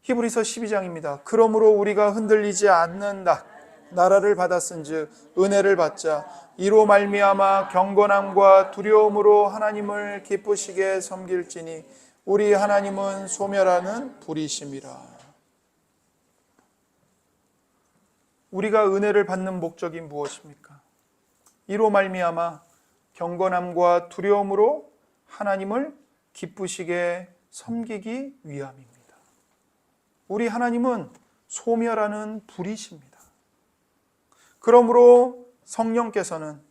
히브리서 12장입니다. 그러므로 우리가 흔들리지 않는 나라를 받았은즉 은혜를 받자 이로 말미암아 경건함과 두려움으로 하나님을 기쁘시게 섬길지니 우리 하나님은 소멸하는 불이심이라. 우리가 은혜를 받는 목적이 무엇입니까? 이로 말미암아 경건함과 두려움으로 하나님을 기쁘시게 섬기기 위함입니다. 우리 하나님은 소멸하는 불이십니다. 그러므로 성령께서는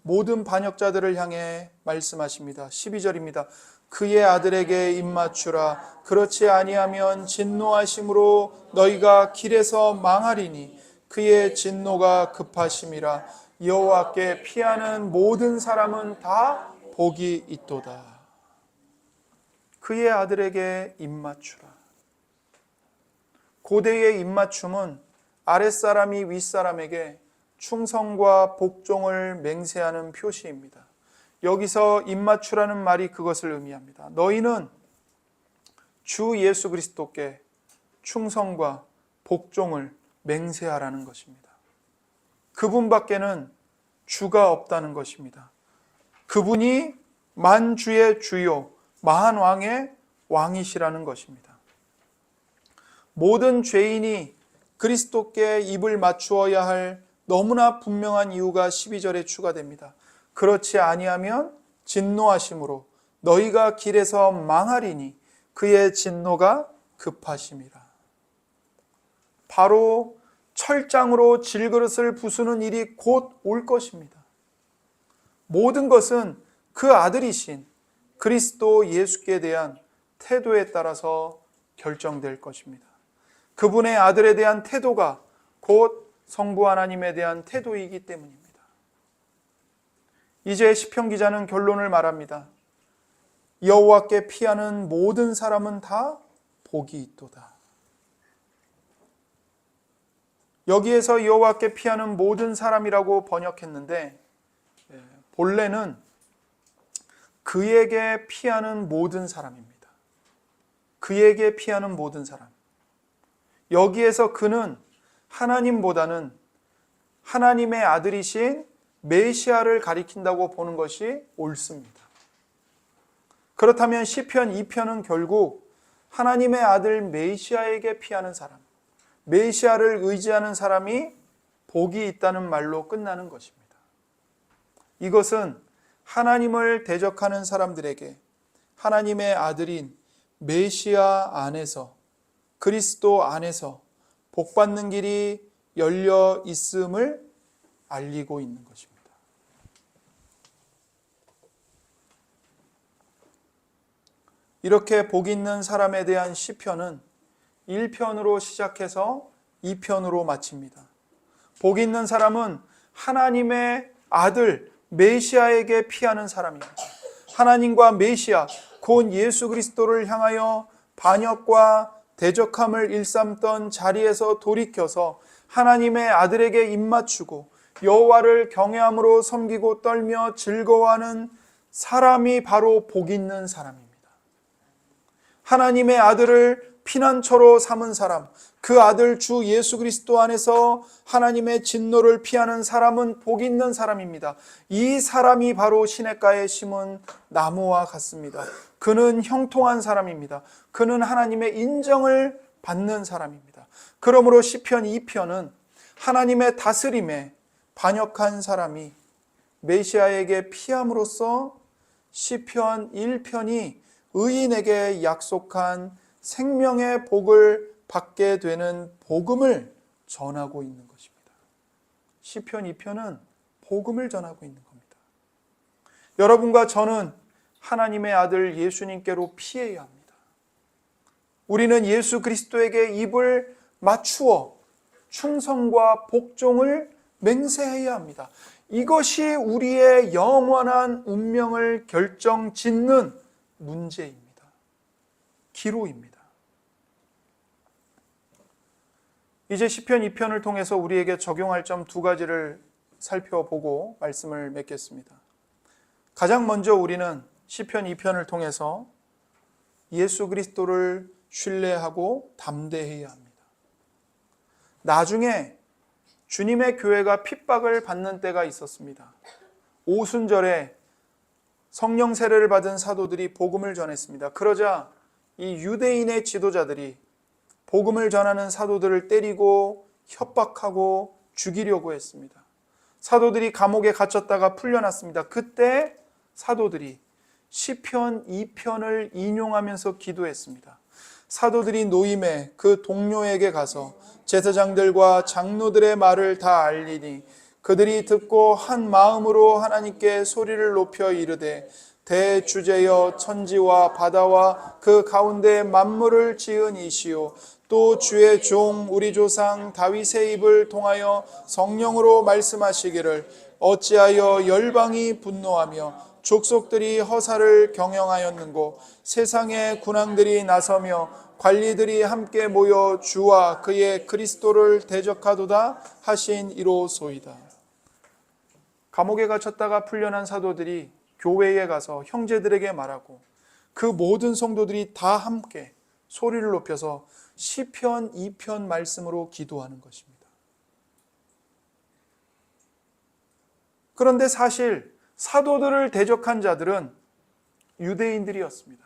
모든 반역자들을 향해 말씀하십니다. 12절입니다. 그의 아들에게 입맞추라. 그렇지 아니하면 진노하심으로 너희가 길에서 망하리니 그의 진노가 급하심이라. 여호와께 피하는 모든 사람은 다 복이 있도다. 그의 아들에게 입맞추라. 고대의 입맞춤은 아랫사람이 윗사람에게 충성과 복종을 맹세하는 표시입니다. 여기서 입맞추라는 말이 그것을 의미합니다. 너희는 주 예수 그리스도께 충성과 복종을 맹세하라는 것입니다. 그분밖에는 주가 없다는 것입니다. 그분이 만주의 주요, 만왕의 왕이시라는 것입니다. 모든 죄인이 그리스도께 입을 맞추어야 할 너무나 분명한 이유가 12절에 추가됩니다. 그렇지 아니하면 진노하심으로 너희가 길에서 망하리니 그의 진노가 급하심이라. 바로 철장으로 질그릇을 부수는 일이 곧 올 것입니다. 모든 것은 그 아들이신 그리스도 예수께 대한 태도에 따라서 결정될 것입니다. 그분의 아들에 대한 태도가 곧 성부 하나님에 대한 태도이기 때문입니다. 이제 시편 기자는 결론을 말합니다. 여호와께 피하는 모든 사람은 다 복이 있도다. 여기에서 여호와께 피하는 모든 사람이라고 번역했는데 본래는 그에게 피하는 모든 사람입니다. 그에게 피하는 모든 사람. 여기에서 그는 하나님보다는 하나님의 아들이신 메시아를 가리킨다고 보는 것이 옳습니다. 그렇다면 시편 2편은 결국 하나님의 아들 메시아에게 피하는 사람, 메시아를 의지하는 사람이 복이 있다는 말로 끝나는 것입니다. 이것은 하나님을 대적하는 사람들에게 하나님의 아들인 메시아 안에서, 그리스도 안에서 복받는 길이 열려 있음을 알리고 있는 것입니다. 이렇게 복 있는 사람에 대한 시편은 1편으로 시작해서 2편으로 마칩니다. 복 있는 사람은 하나님의 아들 메시아에게 피하는 사람입니다. 하나님과 메시아 곧 예수 그리스도를 향하여 반역과 대적함을 일삼던 자리에서 돌이켜서 하나님의 아들에게 입맞추고 여호와를 경외함으로 섬기고 떨며 즐거워하는 사람이 바로 복 있는 사람입니다. 하나님의 아들을 피난처로 삼은 사람, 그 아들 주 예수 그리스도 안에서 하나님의 진노를 피하는 사람은 복 있는 사람입니다. 이 사람이 바로 시냇가에 심은 나무와 같습니다. 그는 형통한 사람입니다. 그는 하나님의 인정을 받는 사람입니다. 그러므로 시편 2편은 하나님의 다스림에 반역한 사람이 메시아에게 피함으로써 시편 1편이 의인에게 약속한 생명의 복을 받게 되는 복음을 전하고 있는 것입니다. 시편 2편은 복음을 전하고 있는 겁니다. 여러분과 저는 하나님의 아들 예수님께로 피해야 합니다. 우리는 예수 그리스도에게 입을 맞추어 충성과 복종을 맹세해야 합니다. 이것이 우리의 영원한 운명을 결정짓는 문제입니다. 기로입니다. 이제 시편 2편을 통해서 우리에게 적용할 점 2가지를 살펴보고 말씀을 맺겠습니다. 가장 먼저 우리는 시편 2편을 통해서 예수 그리스도를 신뢰하고 담대해야 합니다. 나중에 주님의 교회가 핍박을 받는 때가 있었습니다. 오순절에 성령 세례를 받은 사도들이 복음을 전했습니다. 그러자 이 유대인의 지도자들이 복음을 전하는 사도들을 때리고 협박하고 죽이려고 했습니다. 사도들이 감옥에 갇혔다가 풀려났습니다. 그때 사도들이 시편 2편을 인용하면서 기도했습니다. 사도들이 노임에 그 동료에게 가서 제사장들과 장로들의 말을 다 알리니 그들이 듣고 한 마음으로 하나님께 소리를 높여 이르되 대주제여 천지와 바다와 그 가운데 만물을 지은 이시오 또 주의 종 우리 조상 다윗의 입을 통하여 성령으로 말씀하시기를 어찌하여 열방이 분노하며 족속들이 허사를 경영하였는고 세상의 군왕들이 나서며 관리들이 함께 모여 주와 그의 그리스도를 대적하도다 하신 이로소이다. 감옥에 갇혔다가 풀려난 사도들이 교회에 가서 형제들에게 말하고 그 모든 성도들이 다 함께 소리를 높여서 시편 2편 말씀으로 기도하는 것입니다. 그런데 사실 사도들을 대적한 자들은 유대인들이었습니다.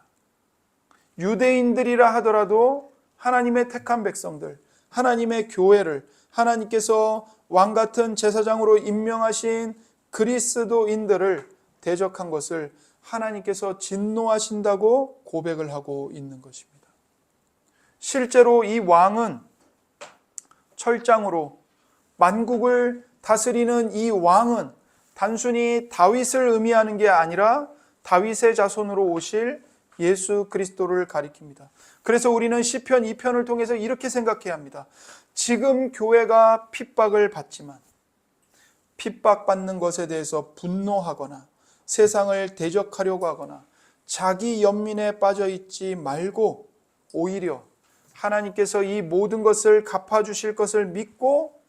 유대인들이라 하더라도 하나님의 택한 백성들, 하나님의 교회를 하나님께서 왕같은 제사장으로 임명하신 그리스도인들을 대적한 것을 하나님께서 진노하신다고 고백을 하고 있는 것입니다. 실제로 이 왕은 철장으로 만국을 다스리는 이 왕은 단순히 다윗을 의미하는 게 아니라 다윗의 자손으로 오실 예수 그리스도를 가리킵니다. 그래서 우리는 시편 2편을 통해서 이렇게 생각해야 합니다. 지금 교회가 핍박을 받지만 핍박받는 것에 대해서 분노하거나 세상을 대적하려고 하거나 자기 연민에 빠져 있지 말고 오히려 하나님께서 이 모든 것을 갚아주실 것을 믿고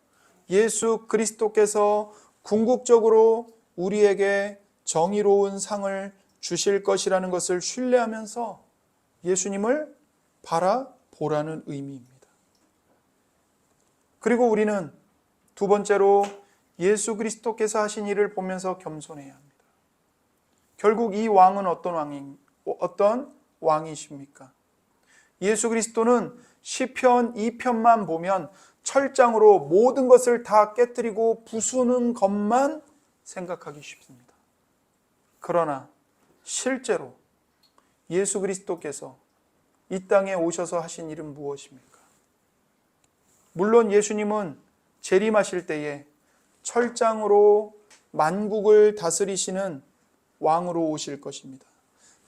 예수 그리스도께서 궁극적으로 우리에게 정의로운 상을 주실 것이라는 것을 신뢰하면서 예수님을 바라보라는 의미입니다. 그리고 우리는 두 번째로 예수 그리스도께서 하신 일을 보면서 겸손해야 합니다. 결국 이 왕은 어떤 왕이십니까? 예수 그리스도는 시편 2편만 보면 철장으로 모든 것을 다 깨뜨리고 부수는 것만 생각하기 쉽습니다. 그러나 실제로 예수 그리스도께서 이 땅에 오셔서 하신 일은 무엇입니까? 물론 예수님은 재림하실 때에 철장으로 만국을 다스리시는 왕으로 오실 것입니다.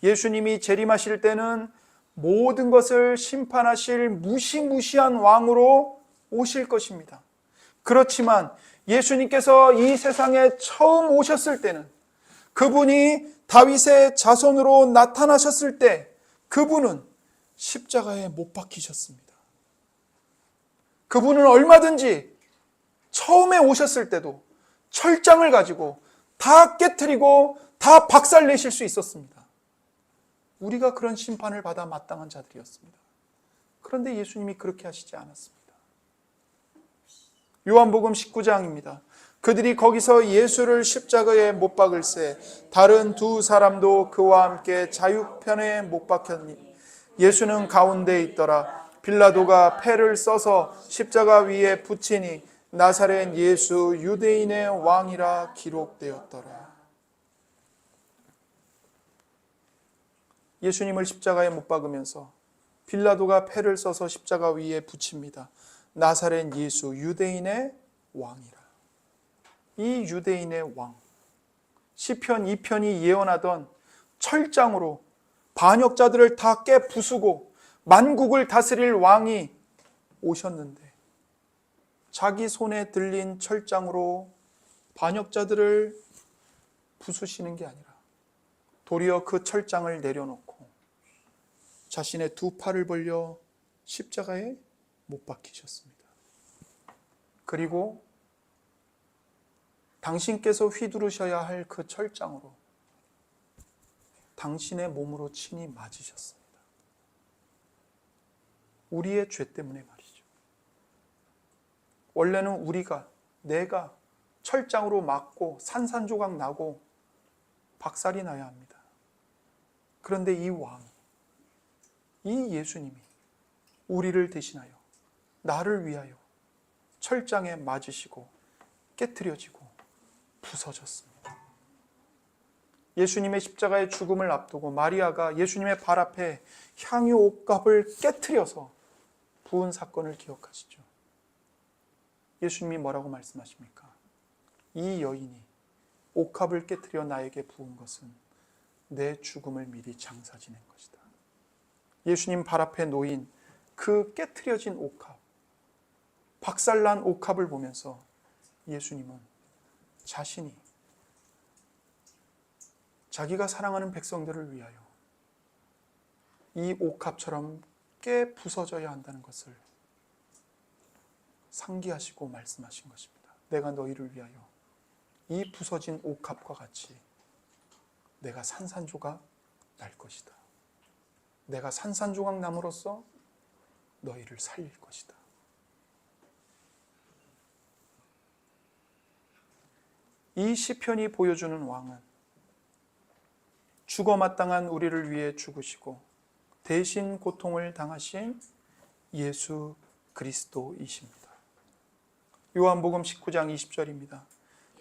예수님이 재림하실 때는 모든 것을 심판하실 무시무시한 왕으로 오실 것입니다. 그렇지만 예수님께서 이 세상에 처음 오셨을 때는 그분이 다윗의 자손으로 나타나셨을 때 그분은 십자가에 못 박히셨습니다. 그분은 얼마든지 처음에 오셨을 때도 철장을 가지고 다 깨트리고 다 박살내실 수 있었습니다. 우리가 그런 심판을 받아 마땅한 자들이었습니다. 그런데 예수님이 그렇게 하시지 않았습니다. 요한복음 19장입니다. 그들이 거기서 예수를 십자가에 못 박을새 다른 두 사람도 그와 함께 자유편에 못 박혔니 예수는 가운데 있더라. 빌라도가 패를 써서 십자가 위에 붙이니 나사렛 예수 유대인의 왕이라 기록되었더라. 예수님을 십자가에 못 박으면서 빌라도가 패를 써서 십자가 위에 붙입니다. 나사렛 예수 유대인의 왕이라. 이 유대인의 왕, 시편 2편이 예언하던 철장으로 반역자들을 다 깨부수고 만국을 다스릴 왕이 오셨는데 자기 손에 들린 철장으로 반역자들을 부수시는 게 아니라 도리어 그 철장을 내려놓고 자신의 두 팔을 벌려 십자가에 못 박히셨습니다. 그리고 당신께서 휘두르셔야 할 그 철장으로 당신의 몸으로 친히 맞으셨습니다. 우리의 죄 때문에 말이죠. 원래는 내가 철장으로 맞고 산산조각 나고 박살이 나야 합니다. 그런데 이 왕이, 이 예수님이 우리를 대신하여 나를 위하여 철장에 맞으시고 깨트려지고 부서졌습니다. 예수님의 십자가의 죽음을 앞두고 마리아가 예수님의 발 앞에 향유 옥갑을 깨트려서 부은 사건을 기억하시죠? 예수님이 뭐라고 말씀하십니까? 이 여인이 옥합을 깨뜨려 나에게 부은 것은 내 죽음을 미리 장사 지낸 것이다. 예수님 발 앞에 놓인 그 깨트려진 옥합, 박살난 옥합을 보면서 예수님은 자신이 자기가 사랑하는 백성들을 위하여 이 옥합처럼 깨 부서져야 한다는 것을 상기하시고 말씀하신 것입니다. 내가 너희를 위하여 이 부서진 옥합과 같이 내가 산산조각 날 것이다. 내가 산산조각 남으로써 너희를 살릴 것이다. 이 시편이 보여주는 왕은 죽어 마땅한 우리를 위해 죽으시고 대신 고통을 당하신 예수 그리스도이십니다. 요한복음 19장 20절입니다.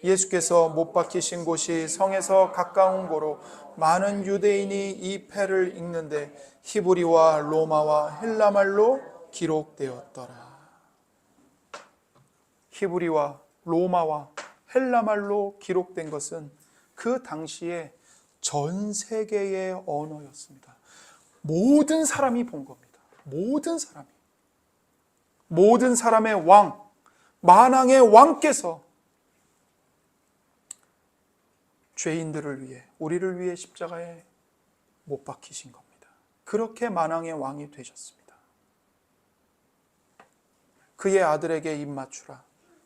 예수께서 못 박히신 곳이 성에서 가까운 고로 많은 유대인이 이 패를 읽는데 히브리와 로마와 헬라말로 기록되었더라. 히브리와 로마와 헬라말로 기록된 것은 그 당시에 전 세계의 언어였습니다. 모든 사람이 본 겁니다. 모든 사람의 왕, 만왕의 왕께서 죄인들을 위해, 우리를 위해 십자가에 못 박히신 겁니다. 그렇게 만왕의 왕이 되셨습니다. 그의 아들에게 입맞추라.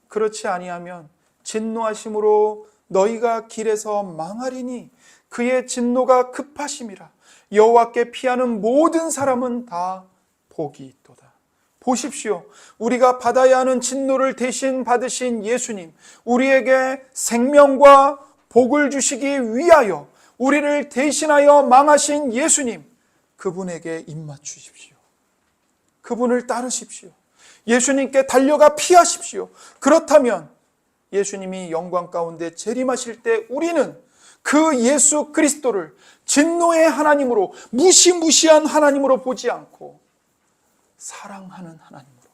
그렇지 아니하면 진노하심으로 너희가 길에서 망하리니 그의 진노가 급하심이라. 여호와께 피하는 모든 사람은 다 복이 있도다. 보십시오. 우리가 받아야 하는 진노를 대신 받으신 예수님, 우리에게 생명과 복을 주시기 위하여 우리를 대신하여 망하신 예수님, 그분에게 입맞추십시오. 그분을 따르십시오. 예수님께 달려가 피하십시오. 그렇다면 예수님이 영광 가운데 재림하실 때 우리는 그 예수 그리스도를 진노의 하나님으로, 무시무시한 하나님으로 보지 않고 사랑하는 하나님으로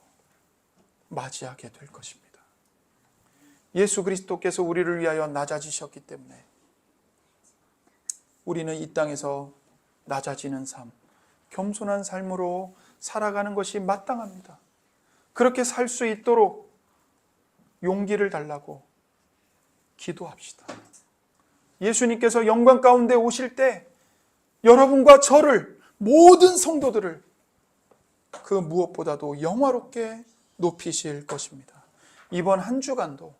맞이하게 될 것입니다. 예수 그리스도께서 우리를 위하여 낮아지셨기 때문에 우리는 이 땅에서 낮아지는 삶, 겸손한 삶으로 살아가는 것이 마땅합니다. 그렇게 살 수 있도록 용기를 달라고 기도합시다. 예수님께서 영광 가운데 오실 때 여러분과 저를, 모든 성도들을 그 무엇보다도 영화롭게 높이실 것입니다. 이번 한 주간도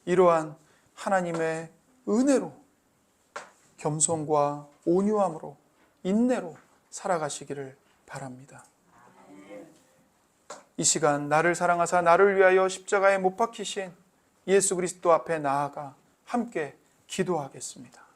이러한 하나님의 은혜로, 겸손과 온유함으로, 인내로 살아가시기를 바랍니다. 이 시간 나를 사랑하사 나를 위하여 십자가에 못 박히신 예수 그리스도 앞에 나아가 함께 기도하겠습니다.